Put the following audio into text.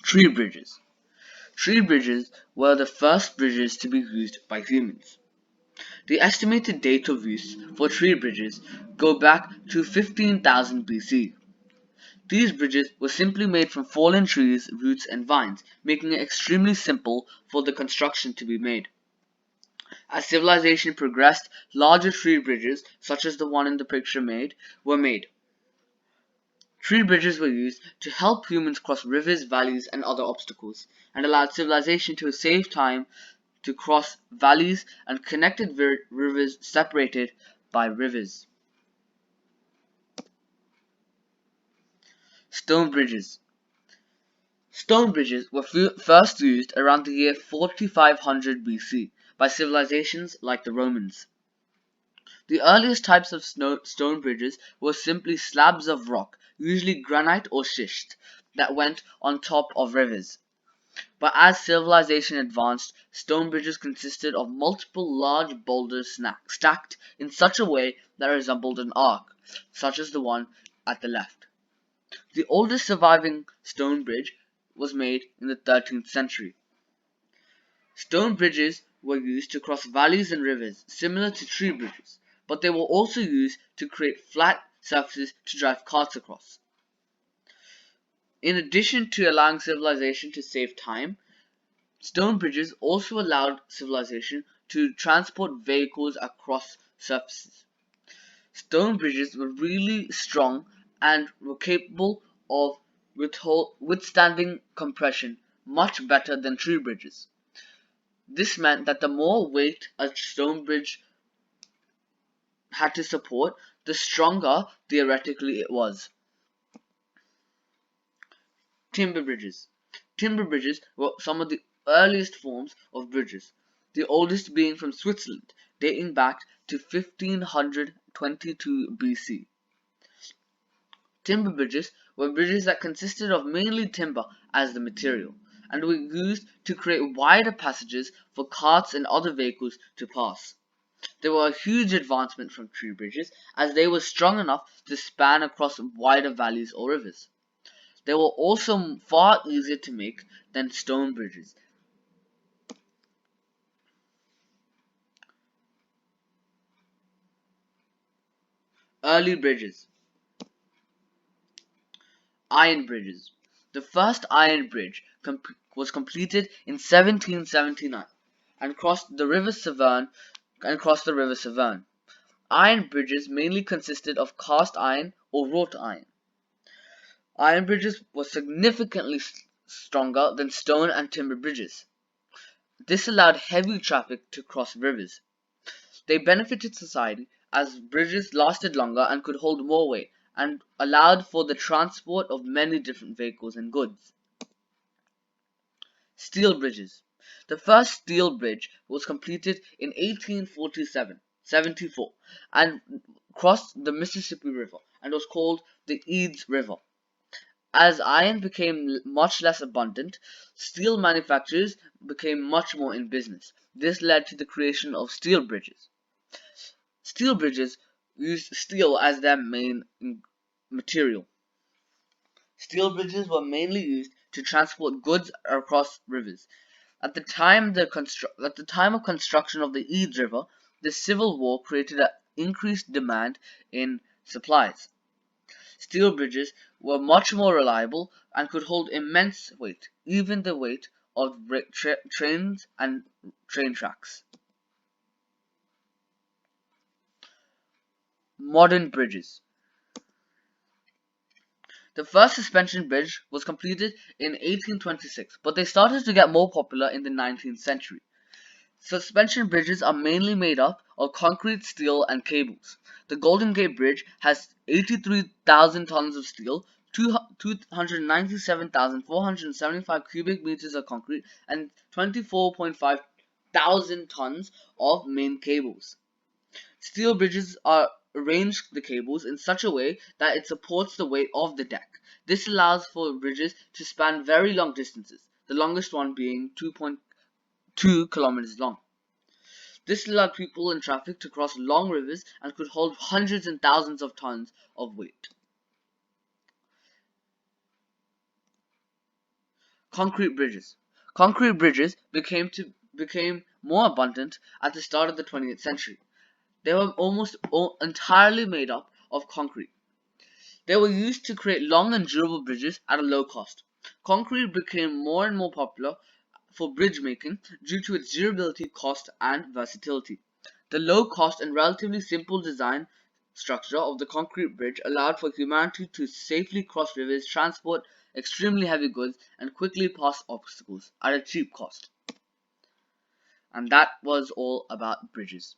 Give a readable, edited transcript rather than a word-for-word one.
Tree bridges. Tree bridges were the first bridges to be used by humans. The estimated date of use for tree bridges go back to 15,000 BC. These bridges were simply made from fallen trees, roots, and vines, making it extremely simple for the construction to be made. As civilization progressed, larger tree bridges, such as the one in the picture were made. Tree bridges were used to help humans cross rivers, valleys, and other obstacles, and allowed civilization to save time to cross valleys and connected rivers separated by rivers. Stone bridges. Stone bridges were first used around the year 4500 BC by civilizations like the Romans. The earliest types of stone bridges were simply slabs of rock, usually granite or schist, that went on top of rivers. But as civilization advanced, stone bridges consisted of multiple large boulders stacked in such a way that resembled an arc, such as the one at the left. The oldest surviving stone bridge was made in the 13th century. Stone bridges were used to cross valleys and rivers, similar to tree bridges, but they were also used to create flat surfaces to drive carts across. In addition to allowing civilization to save time, stone bridges also allowed civilization to transport vehicles across surfaces. Stone bridges were really strong and were capable of withstanding compression much better than tree bridges. This meant that the more weight a stone bridge had to support, the stronger theoretically it was. Timber bridges. Timber bridges were some of the earliest forms of bridges, the oldest being from Switzerland, dating back to 1522 BC. Timber bridges were bridges that consisted of mainly timber as the material, and were used to create wider passages for carts and other vehicles to pass. They were a huge advancement from tree bridges, as they were strong enough to span across wider valleys or rivers. They were also far easier to make than stone bridges. Early bridges. Iron bridges. The first iron bridge was completed in 1779 and crossed the River Severn. Iron bridges mainly consisted of cast iron or wrought iron. Iron bridges were significantly stronger than stone and timber bridges. This allowed heavy traffic to cross rivers. They benefited society as bridges lasted longer and could hold more weight, and allowed for the transport of many different vehicles and goods. Steel bridges. The first steel bridge was completed in 1874 and crossed the Mississippi River and was called the Eads River. As iron became much less abundant, steel manufacturers became much more in business. This led to the creation of steel bridges. Steel bridges used steel as their main material. Steel bridges were mainly used to transport goods across rivers. At the time of construction of the Eads River, the Civil War created an increased demand in supplies. Steel bridges were much more reliable and could hold immense weight, even the weight of trains and train tracks. Modern bridges. The first suspension bridge was completed in 1826, but they started to get more popular in the 19th century. Suspension bridges are mainly made up of concrete, steel, and cables. The Golden Gate Bridge has 83,000 tons of steel, 297,475 cubic meters of concrete, and 24.5 thousand tons of main cables. Steel bridges arrange the cables in such a way that it supports the weight of the deck. This allows for bridges to span very long distances, the longest one being 2 kilometers long. This allowed people and traffic to cross long rivers and could hold hundreds and thousands of tons of weight. Concrete bridges. Concrete bridges became more abundant at the start of the 20th century. They were almost entirely made up of concrete. They were used to create long and durable bridges at a low cost. Concrete became more and more popular for bridge making due to its durability, cost, and versatility. The low cost and relatively simple design structure of the concrete bridge allowed for humanity to safely cross rivers, transport extremely heavy goods, and quickly pass obstacles at a cheap cost. And that was all about bridges.